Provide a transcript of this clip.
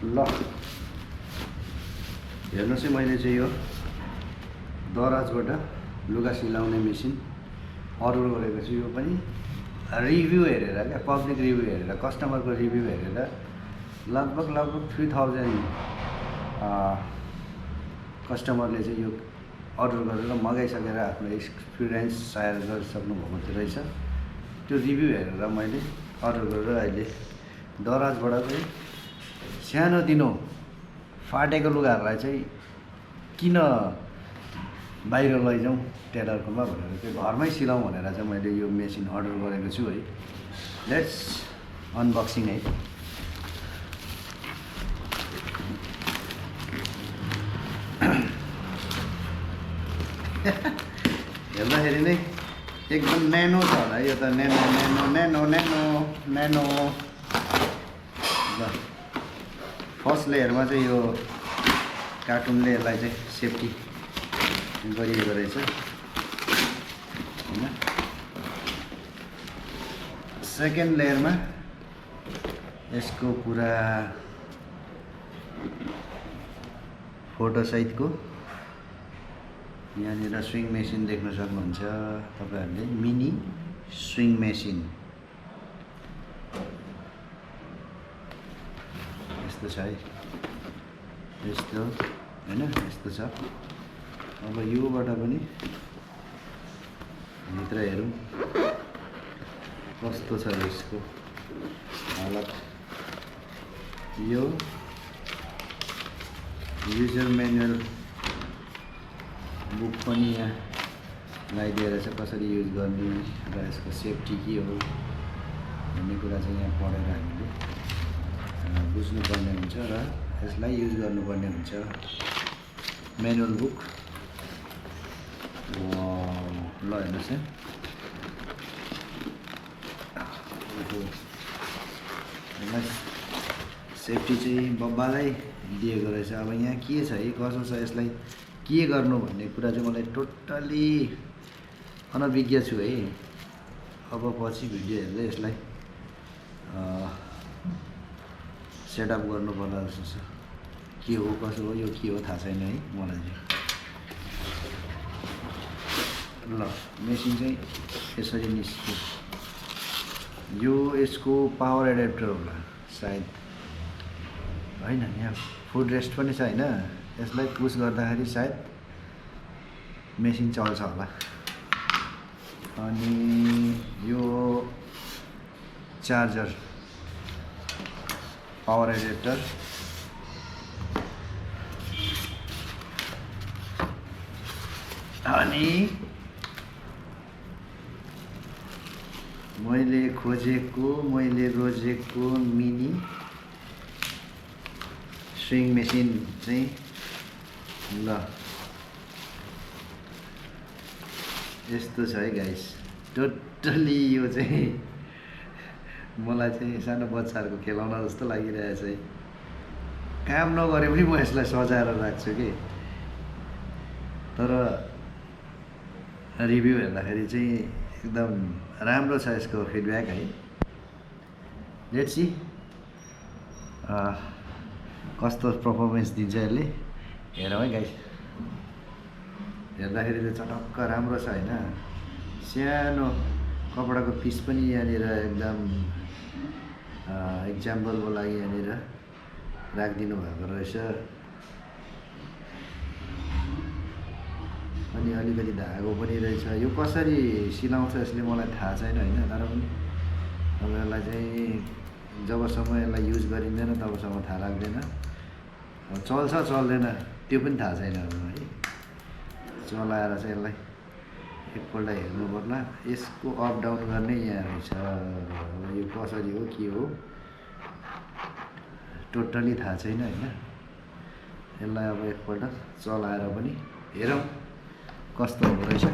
ल हेर्नुहोस् है, मैले चाहिँ यो दराजबाट लुगा सिलाउने मेसिन अर्डर गरेको छु। यो पनि रिभ्यू हेरेर क्या, पब्लिक रिभ्यू हेरेर, कस्टमरको रिभ्यू हेरेर लगभग 3000 कस्टमरले चाहिँ यो अर्डर गरेर मगाइसकेर आफ्नो एक्सपिरियन्स सायर गरिसक्नु भएको रहेछ। त्यो रिभ्यू हेरेर मैले अर्डर गरेर अहिले दराजबाट चाहिँ सानोतिनो फाटेको लुगाहरूलाई चाहिँ किन बाहिर लैजाउँ टेलरकोमा भनेर चाहिँ घरमै सिलाउँ भनेर चाहिँ मैले यो मेसिन अर्डर गरेको छु है। लेट्स अनबक्सिङ है। हेर्दाखेरि नै एकदम न्यानो छ होला यो त, न्यानो न्यानो न्यानो न्यानो न्यानो। ल फर्स्ट लेयरमा चाहिँ यो कार्टुनले यसलाई चाहिँ सेफ्टी गरिएको रहेछ हैन। सेकेन्ड लेयरमा यसको पुरा फोटो सहितको यहाँनिर स्विङ मेसिन देख्न सक्नुहुन्छ तपाईहरुले, मिनी स्विङ मेसिन यस्तो छ है, यस्तो हैन, यस्तो छ। अब योबाट पनि भित्र हेरौँ कस्तो छ यसको हालत। यो युजर म्यानुअल बुक पनि यहाँ लगाइदिएर छ, कसरी युज गर्ने र यसको सेफ्टी के हो भन्ने कुरा चाहिँ यहाँ पढेर हामीले बुझ्नुपर्ने हुन्छ र यसलाई युज गर्नुपर्ने हुन्छ। म्यानुअल बुक ल हेर्नुहोस् है, सेफ्टी चाहिँ बब्बालाई दिएको रहेछ। अब यहाँ के छ है, कसो छ, यसलाई के गर्नु भन्ने कुरा चाहिँ मलाई टोटली अनभिज्ञ छु है। अब पछि भिडियो हेर्दै यसलाई सेटअप गर्नु पर्ला जस्तो छ। के हो कसो हो यो के हो थाहा छैन है मलाई चाहिँ। ल मेसिन चाहिँ यसरी निस्क्यो। यो यसको पावर एडाप्टर होला सायद हैन, यहाँ फुट रेस्ट पनि छ हैन। यसलाई पुश गर्दाखेरि सायद मेसिन चल्छ होला। अनि यो चार्जर, पावर एडाप्टर, अनि मैले खोजेको, मैले रोजेको मिनी स्विङ मेसिन चाहिँ ल यस्तो छ है गाइस। टोटली यो चाहिँ मलाई चाहिँ सानो बच्चाहरूको खेलाउन जस्तो लागिरहेछ है। काम नगरे पनि म यसलाई सजाएर राख्छु कि, तर रिभ्यू हेर्दाखेरि चाहिँ एकदम राम्रो छ यसको फिडब्याक है। लेट्स सी कस्तो पर्फर्मेन्स दिन्छ यसले, हेरौँ है गाइस। हेर्दाखेरि चाहिँ चटक्क राम्रो छ हैन। सानो कपडाको पिस पनि यहाँनिर एकदम एक्जाम्पलको लागि यहाँनिर राखिदिनु भएको रहेछ। अनि अलिकति धागो पनि रहेछ। यो कसरी सिलाउँछ यसले मलाई थाहा छैन हैन, तर पनि अब यसलाई चाहिँ जबसम्म यसलाई युज गरिँदैन तबसम्म थाहा लाग्दैन। चल्छ चल्दैन त्यो पनि थाहा छैन है। चलाएर चाहिँ यसलाई एकपल्ट हेर्नु पर्ला। यसको अप डाउन गर्ने यहाँ रहेछ। यो कसरी हो के हो टोटली थाहा छैन हैन। यसलाई अब एकपल्ट चलाएर पनि हेरौँ कस्तो हुँदो रहेछ।